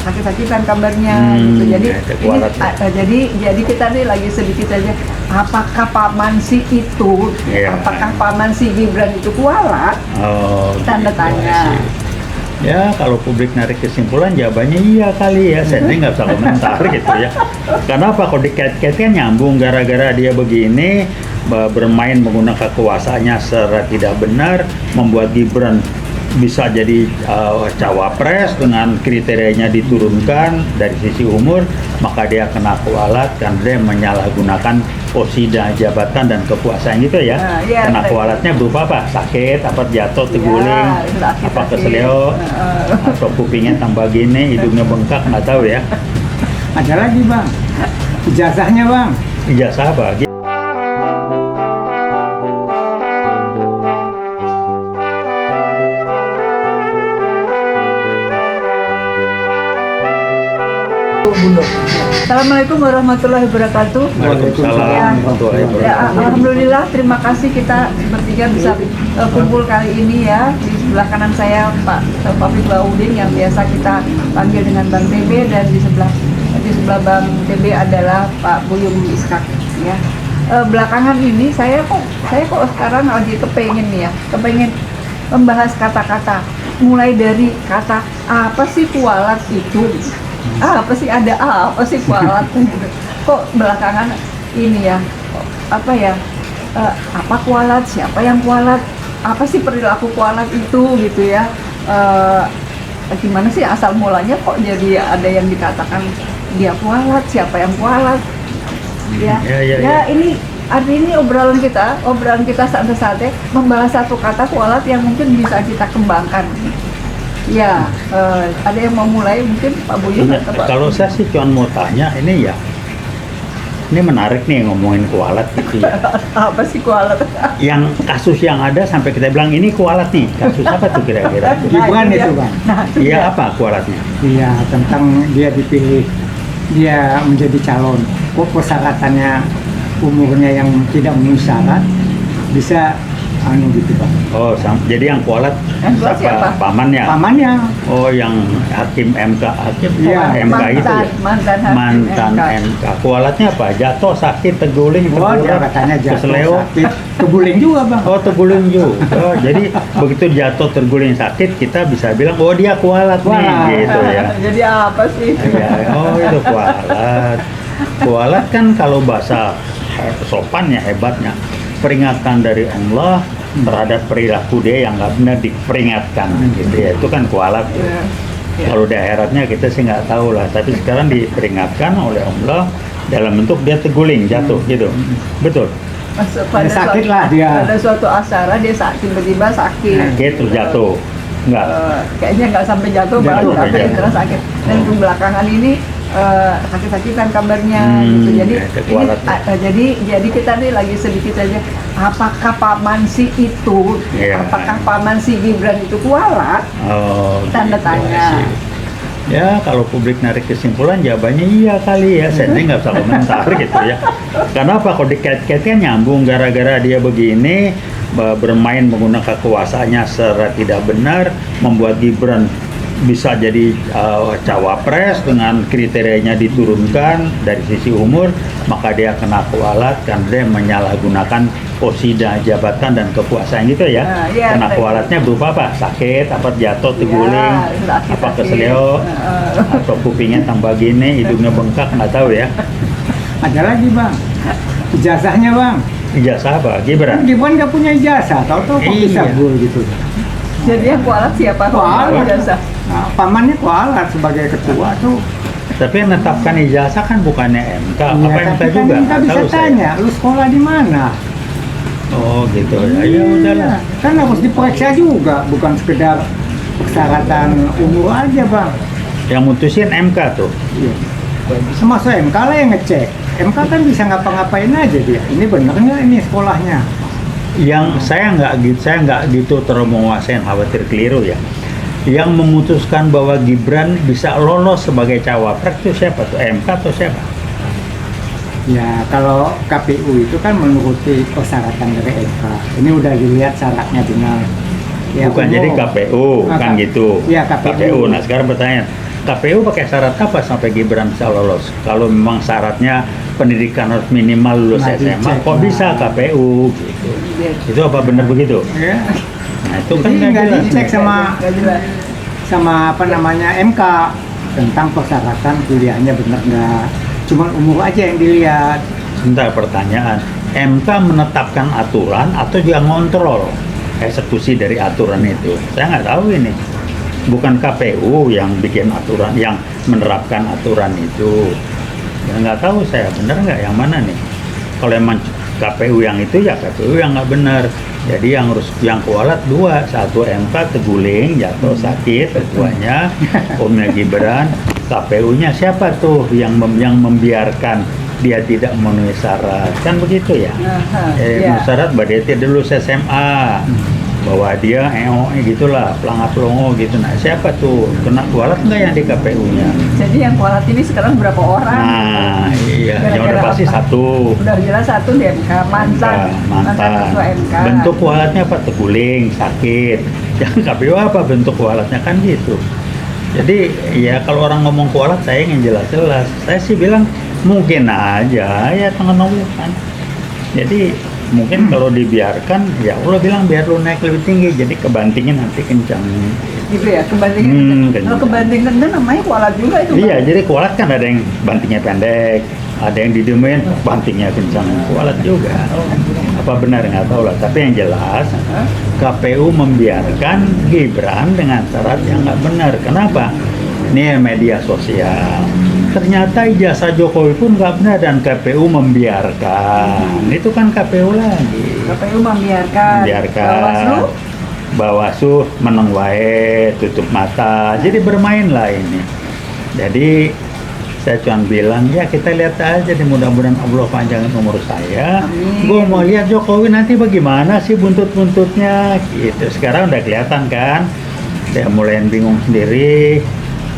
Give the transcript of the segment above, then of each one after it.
sakit-sakitan kabarnya gitu. Jadi jadi kita nih lagi sedikit aja, apakah Pak Mansi itu, apakah Pak Mansi Gibran itu kualat? Tanda tanya. Ya, kalau publik narik kesimpulan jawabannya iya kali ya. Saya nggak bisa komentar gitu ya. Karena apa? Kalau dikait-kaitkan nyambung, gara-gara dia begini bermain menggunakan kekuasaannya secara tidak benar, membuat Gibran bisa jadi cawapres dengan kriterianya diturunkan dari sisi umur, maka dia kena kualat karena dia menyalahgunakan posisi jabatan dan kekuasaan gitu ya. Kena kualatnya berupa apa? Sakit, apa jatuh, terguling, apa keseleo, atau kupingnya tambah gini, hidungnya bengkak, nggak tahu ya. Ada lagi bang, ijazahnya bang. Ijazah apa? Assalamualaikum warahmatullahi wabarakatuh. Waalaikumsalam. Alhamdulillah, terima kasih kita bertiga bisa kumpul kali ini ya. Di sebelah kanan saya Pak Taufik Baudin yang biasa kita panggil dengan Bang TB, dan di sebelah Bang TB adalah Pak Buyung Iskak ya. Belakangan ini saya kok sekarang lagi kepengen membahas kata-kata, mulai dari kata apa sih kualat itu, apa sih kualat gitu. Kok belakangan ini ya, apa kualat, siapa yang kualat, apa sih perilaku kualat itu gitu ya. Gimana sih asal mulanya kok jadi ada yang dikatakan dia kualat, siapa yang kualat ya. Ini hari ini obrolan kita saat-saatnya membalas satu kata kualat yang mungkin bisa kita kembangkan. Ya, ada yang mau mulai mungkin Pak Buyung atau Pak? Kalau saya sih cuma mau tanya, ini menarik nih ngomongin kualat gitu ya. Apa sih kualat? Yang kasus yang ada sampai kita bilang ini kualat nih, kasus apa tuh kira-kira? Gibran itu bang. Iya, apa kualatnya? Iya, tentang dia dipilih, dia menjadi calon. Kok persyaratannya umurnya yang tidak memenuhi syarat, bisa gitu bang. Oh, jadi yang kualat siapa? Pamannya? Pamannya. Oh, yang hakim MK, MK itu ya? Mantan MK. Kualatnya apa? Jatuh, sakit, terguling, dia katanya jatuh, keseleo, sakit, terguling juga bang. Oh, terguling juga. Oh, jadi begitu jatuh, terguling, sakit, kita bisa bilang, oh dia kualat nih, gitu ya. Jadi apa sih? Ya, oh itu kualat. Kualat kan kalau bahasa sopannya, hebatnya, peringatan dari Allah terhadap perilaku dia yang nggak benar diperingatkan gitu ya, itu kan kualat. Kalau di akhiratnya kita sih nggak tahu lah, tapi sekarang diperingatkan oleh Allah dalam bentuk dia terguling, jatuh gitu. Betul. Sakit lah dia. Pada suatu acara dia tiba-tiba sakit. Terus jatuh. Enggak. Kayaknya nggak sampai jatuh, baru terus sakit. Dan belakangan ini sakit-sakitan kabarnya gitu. Jadi kita nih lagi sedikit aja, apakah Pak Mansi itu, apakah Pak Mansi Gibran itu kualat? Tanda tanya. Ya, kalau publik narik kesimpulan jawabannya iya kali ya. Saya nggak bisa komentar gitu ya. Karena apa? Kalau dikait-kaitkan nyambung, gara-gara dia begini bermain menggunakan kekuasaannya secara tidak benar, membuat Gibran bisa jadi cawapres dengan kriterianya diturunkan dari sisi umur, maka dia kena kualat karena dia menyalahgunakan posisi jabatan dan kekuasaan gitu ya. Kena kualatnya berupa apa? Sakit, apa jatuh, terguling, apa keseleo, atau kupingnya tambah gini, hidungnya bengkak, nggak tahu ya. Ada lagi bang, ijazahnya bang. Ijazah apa? Gibran nggak punya ijazah, tahu-tahu kok bisa gol gitu. Jadi yang kualat siapa? Kualat. Nah, pamannya kualat sebagai ketua tuh. Tapi yang menetapkan ijazah kan bukannya MK, apa MK kan juga? Kita bisa tanya, lu sekolah di mana? Oh gitu ya, ya udahlah. Kan harus diperiksa juga, bukan sekedar persyaratan umur aja bang. Yang mutusin MK tuh. Iya. Semasa MK lah yang ngecek. MK kan bisa ngapa-ngapain aja dia. Ini bener nggak ini sekolahnya? Yang saya nggak gitu terlalu menguasain, khawatir keliru ya. Yang memutuskan bahwa Gibran bisa lolos sebagai cawapres itu siapa tuh? MK atau siapa? Ya kalau KPU itu kan menuruti persyaratan dari MK. Ini udah dilihat syaratnya benar. Ya, bukan jadi KPU kan gitu. Ya KPU. Nah sekarang pertanyaan, KPU pakai syarat apa sampai Gibran bisa lolos? Kalau memang syaratnya pendidikan harus minimal lulus Nah, SMA, dicek, kok nah. bisa KPU gitu? Iya. Itu apa benar begitu? Ya. Nah itu kan Jadi nggak nggak jelas. dicek sama Nggak jelas. sama apa namanya MK tentang persyaratan kuliahnya benar nggak. Cuma umur aja yang dilihat. Sebentar, pertanyaan, MK menetapkan aturan atau dia ngontrol eksekusi dari aturan itu? Saya nggak tahu ini. Bukan KPU yang bikin aturan, yang menerapkan aturan itu. Ya nggak tahu saya, benar nggak yang mana nih? Kalau emang KPU yang itu, ya KPU yang nggak benar. Jadi yang kualat dua, satu MK terguling, jatuh sakit, ketuanya, Omnya Gibran, KPU-nya siapa tuh yang membiarkan dia tidak memenuhi syarat, kan begitu ya? Aha, iya. Memenuhi syarat berarti dia dulu SMA, bahwa dia gitulah, pelangap-pelongo gitu. Nah siapa tuh kena kualat nggak yang di KPU-nya? Jadi yang kualat ini sekarang berapa orang? Nah iya, yang udah Gara-gara pasti apa? satu. Udah jelas satu di MK, mantan ketua MK. Bentuk kualatnya apa? Terguling, sakit. Yang KPU apa bentuk kualatnya, kan gitu. Jadi ya kalau orang ngomong kualat, saya ingin jelas-jelas. Saya sih bilang mungkin aja ya tengen-tengen. Jadi mungkin kalau dibiarkan, ya Allah bilang biar lu naik lebih tinggi, jadi kebantingin nanti kencang. Gitu ya, kebanting kencang. kalau kebanting kencang namanya kualat juga itu. Iya, jadi kualat kan ada yang bantingnya pendek, ada yang didiemin, bantingnya kencang, kualat juga. Apa benar nggak tahu lah, tapi yang jelas KPU membiarkan Gibran dengan syarat yang nggak benar. Kenapa? Ini media sosial. Ternyata ijazah Jokowi pun nggak benar dan KPU membiarkan. Itu kan KPU lagi. KPU membiarkan. Membiarkan. Bawaslu meneng wae, tutup mata. Jadi bermain lah ini. Jadi saya cuma bilang ya kita lihat aja, di mudah-mudahan Allah panjangin umur saya. Amin. Gue mau lihat Jokowi nanti bagaimana sih buntut-buntutnya gitu. Sekarang udah kelihatan kan. Saya mulai bingung sendiri.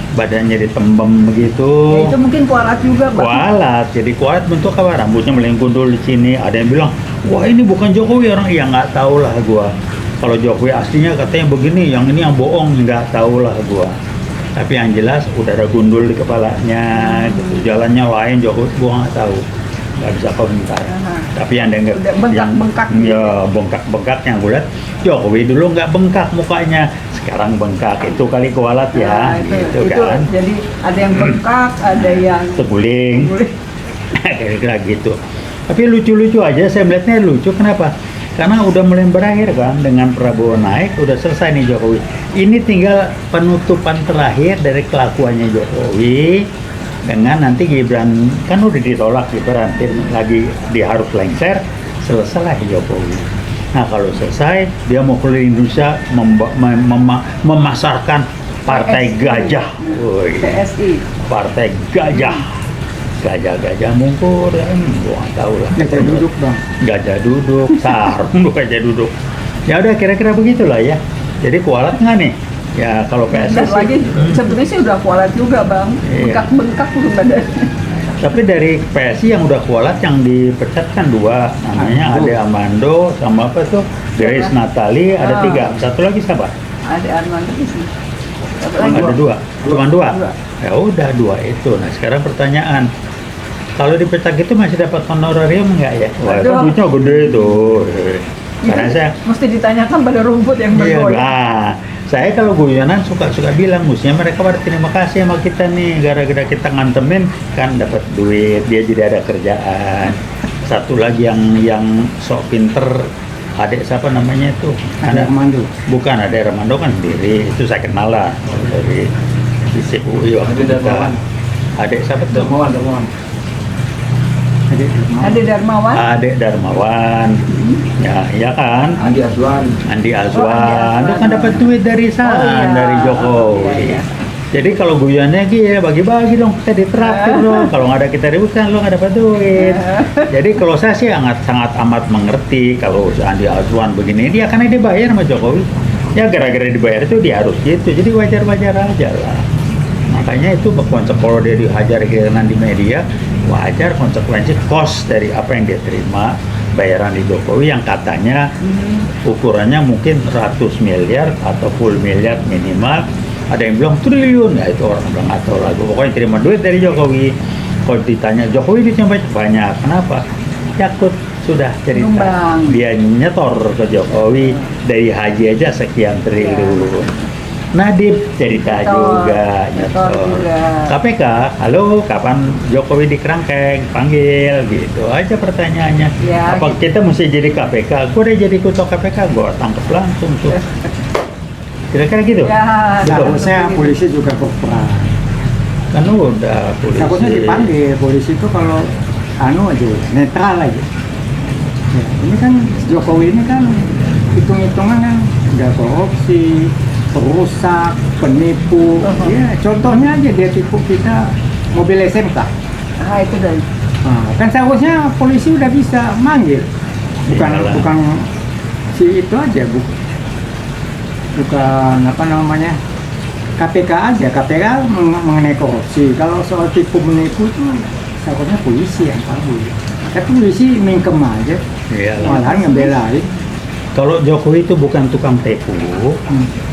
Badannya ditembem begitu. Ya, itu mungkin kualat juga, Bang. Kualat, jadi kualat bentuk apa? Rambutnya melingkundul di sini. Ada yang bilang, wah ini bukan Jokowi, orang ya nggak tahu lah gua. Kalau Jokowi aslinya katanya begini, yang ini yang bohong, nggak tahu lah gua. Tapi yang jelas udah ada gundul di kepalanya, gitu. Jalannya lain Jokowi, gua nggak tahu, nggak bisa komentar. Aha. Tapi yang dengar, Udah bengkak-bengkak. ya bengkak-bengkak yang gue lihat, Jokowi dulu nggak bengkak mukanya, sekarang bengkak. Itu kali kualat ya, Nah, gitu itu kan. jadi ada yang bengkak, ada yang Terguling. Kira-kira gitu. Tapi lucu-lucu aja, saya melihatnya lucu. Kenapa? Karena udah mulai berakhir kan, dengan Prabowo naik, udah selesai nih Jokowi. Ini tinggal penutupan terakhir dari kelakuannya Jokowi, dengan nanti Gibran, kan udah ditolak Gibran, lagi diharus lengser, selesai Jokowi. Nah kalau selesai, dia mau keliling Indonesia memasarkan Partai PSI. Gajah. Woi, PSI. Partai Gajah. Gajah-gajah mungkur, gua nggak tahu lah. Gajah duduk Bang. Gajah duduk, sarung gajah duduk. Ya udah kira-kira begitulah ya. Jadi kualat nggak nih? Ya kalau PSI Dan sih, lagi sebenarnya sih udah kualat juga, Bang. Iya. Bengkak-bengkak tuh badannya. tapi dari PSI yang udah kualat yang dipecat kan dua, namanya Ade Armando sama apa tuh? Grace Natali, ada Ah. 3. Satu lagi siapa? Ada Armando di sini. Ada 2. Cuma 2. Dua. Ya udah 2 itu. Nah sekarang pertanyaan, kalau dipecat itu masih dapat honorarium nggak ya? Wah, itu Aduh. duitnya gede tuh. Karena Itu saya mesti ditanyakan pada rumput yang iya, bergoyang. nah, saya kalau guyonan suka bilang, mestinya mereka berterima kasih sama kita nih, gara-gara kita ngantemin kan dapat duit, dia jadi ada kerjaan. Satu lagi yang sok pinter, adik siapa namanya itu? Ada Armando. Bukan, ada Armando kan sendiri, itu saya kenal lah dari di UI waktu Ada kita. Darmawan. Adik siapa tuh? Darmawan. Ada Darmawan. Adik Darmawan. Ya, iya kan? Andi Azwan. Andi Andi Azwan, Azwan. itu kan dapat duit dari sana, Oh, iya. dari Jokowi. Iya, iya. Jadi kalau guyonnya gitu ya bagi-bagi dong, kita ditraktir dong. Kalau nggak ada kita ribut kan lo nggak dapat duit. Jadi kalau saya sih sangat amat mengerti kalau si Andi Azwan begini, dia karena dibayar sama Jokowi. Ya gara-gara dibayar itu dia harus gitu. Jadi wajar-wajar aja lah. Makanya itu konsep kalau dia dihajar kirinan di media, wajar konsekuensi cost dari apa yang dia terima bayaran di Jokowi yang katanya ukurannya mungkin 100 miliar atau full miliar minimal, Ada yang bilang triliun, ya itu orang bilang nggak tahu lah. Pokoknya terima duit dari Jokowi. Kalau ditanya Jokowi duitnya banyak, kenapa? Yakut sudah cerita. Nyumbang. Dia nyetor ke Jokowi dari haji aja sekian triliun. Nadib cerita juga nyetor juga. KPK, halo kapan Jokowi di kerangkeng, panggil gitu aja pertanyaannya. Ya, Apa gitu. kita mesti jadi KPK? Gue udah jadi ketua KPK, gue tangkap langsung tuh. Kira-kira gitu. Ya, Seharusnya polisi juga berperan. Kan udah polisi. Takutnya dipanggil polisi itu kalau aja netral aja. Ya, ini kan Jokowi ini kan hitung-hitungan kan udah korupsi, perusak, penipu. Ya, contohnya aja dia tipu kita mobil SMK. itu dari Nah, kan seharusnya polisi udah bisa manggil. Iyalah. Bukan si itu aja, bukan apa namanya, KPK aja. KPK mengenai korupsi. Kalau soal tipu menipu itu seharusnya polisi yang tahu. Tapi polisi mingkem aja, Iyalah. malahan ngebelain. Kalau Jokowi itu bukan tukang tipu,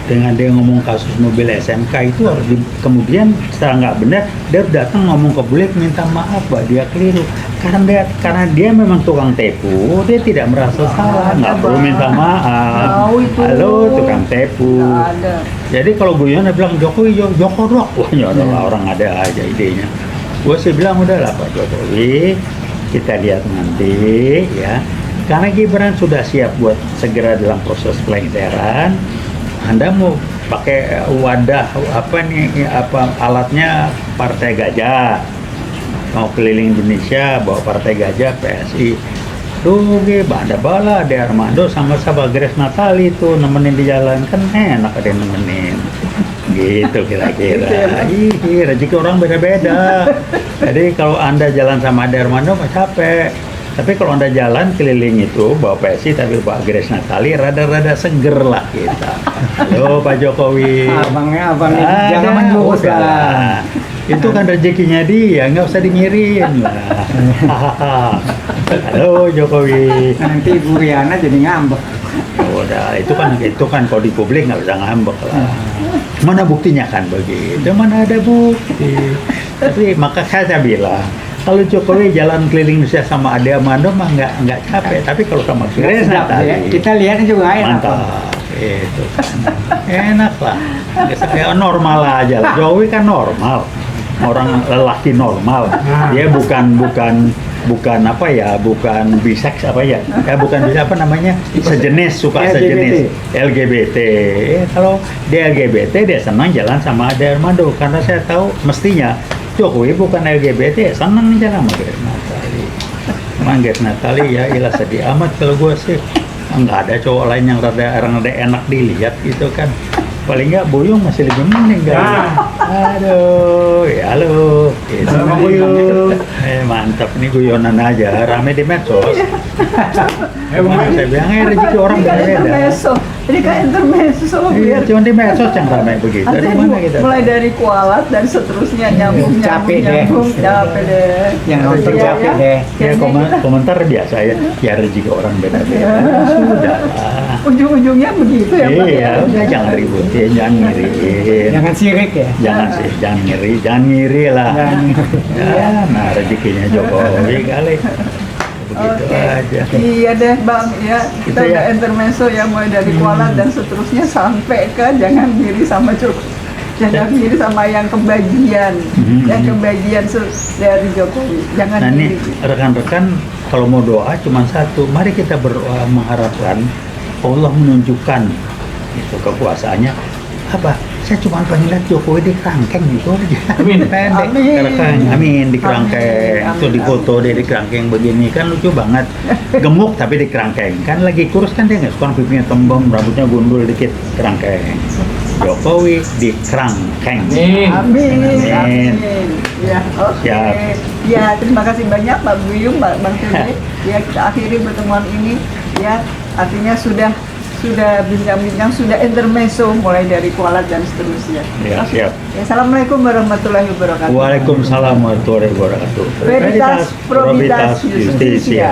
dengan dia ngomong kasus mobil SMK itu harus kemudian setelah nggak benar dia datang ngomong ke publik minta maaf bahwa dia keliru karena dia memang tukang tipu, dia tidak merasa salah, nggak perlu minta maaf. Tahu itu. Halo tukang tipu. nggak ada. Jadi kalau guyon bilang Jokowi Jokodok, wah ya adalah orang ada aja idenya. Gue sih bilang udahlah Pak Jokowi, kita lihat nanti ya. Karena Gibran sudah siap buat segera dalam proses pelengseran, Anda mau pakai wadah alatnya Partai Gajah, mau keliling Indonesia bawa Partai Gajah PSI, rugi Banda Bala, Ade Armando sama Grace Natali itu nemenin di jalan, kan enak ada yang nemenin gitu kira-kira. Ih, rezeki orang beda-beda. Jadi kalau Anda jalan sama Ade Armando mah capek. Tapi kalau Anda jalan keliling itu bawa PSI tapi bawa Grace Natali rada-rada seger lah kita. Halo Pak Jokowi. Abangnya Ada, jangan menjurus udah. lah. Itu kan rezekinya dia, nggak usah dingirin lah. Halo Jokowi. Nanti Bu Riana jadi ngambek. Udah, itu kan kalau di publik nggak bisa ngambek lah. Mana buktinya kan begitu? Mana ada bukti? Tapi maka saya bilang kalau Jokowi jalan keliling Indonesia sama Ade Armando mah nggak capek, tapi kalau sama Grace Sedap ya. Natali Kita lihatnya juga enak. mantap, itu enak lah, ya, normal aja lah. Jokowi kan normal, orang lelaki normal, dia bukan apa ya, bukan bisex apa ya, bukan bisa apa namanya, sejenis, suka LGBT. sejenis LGBT. Kalau dia LGBT dia senang jalan sama Ade Armando karena saya tahu mestinya Jokowi bukan LGBT, senang jalan sama Grace Natali. Emang Grace Natali ya ilah sedih amat kalau gue sih. Nggak ada cowok lain yang rada enak dilihat gitu kan. Paling nggak Buyung masih lebih mending kan. Aduh, ya halo. Gitu sama Buyung. Mantap nih guyonan aja, rame di medsos. Emang saya bilang rezeki orang Ini kayak beda-beda. intermezzo. Ini kayak intermezzo Iya, biar cuma di medsos yang ramai begitu. nanti Dari mana kita? mulai dari kualat dan seterusnya nyambung Capek deh. capek deh. Yang nonton Iya, capek ya. deh. Ya Kayaknya komentar biasa ya rezeki orang beda-beda. Sudah lah. ujung-ujungnya begitu ya Pak. Iya, udah jangan ributin, jangan ngiriin. Jangan sirik ya. Jangan ngiri lah. Ya, nah rezekinya Jokowi kali. Begitu Oke. aja. Iya deh Bang, ya kita Itu ya. udah intermezzo ya mulai dari kualat dan seterusnya sampai ke jangan diri sama Jokowi. Jangan diri sama yang kebagian, yang kebagian dari Jokowi. Jangan Nah ini diri. rekan-rekan kalau mau doa cuma satu, mari kita berdoa mengharapkan Allah menunjukkan itu kekuasaannya apa? Saya cuma pengen lihat Jokowi di kerangkeng gitu aja. Amin. Pendek. Amin. Kerangkeng. Amin di kerangkeng. Amin. Itu di foto dia di kerangkeng begini kan lucu banget. Gemuk tapi di kerangkeng. Kan lagi kurus kan dia nggak suka pipinya tembem, rambutnya gundul dikit kerangkeng. Jokowi di kerangkeng. Amin. Amin. Amin. Ya, oke. Siap. Ya, terima kasih banyak Pak Buyung, Bang Tede. Ya, kita akhiri pertemuan ini. Ya, artinya sudah bincang-bincang, sudah intermezzo mulai dari kualat dan seterusnya. Ya, Oke. siap. Ya, Assalamualaikum warahmatullahi wabarakatuh. Waalaikumsalam warahmatullahi wabarakatuh. Veritas, probitas, Justisia. justisia.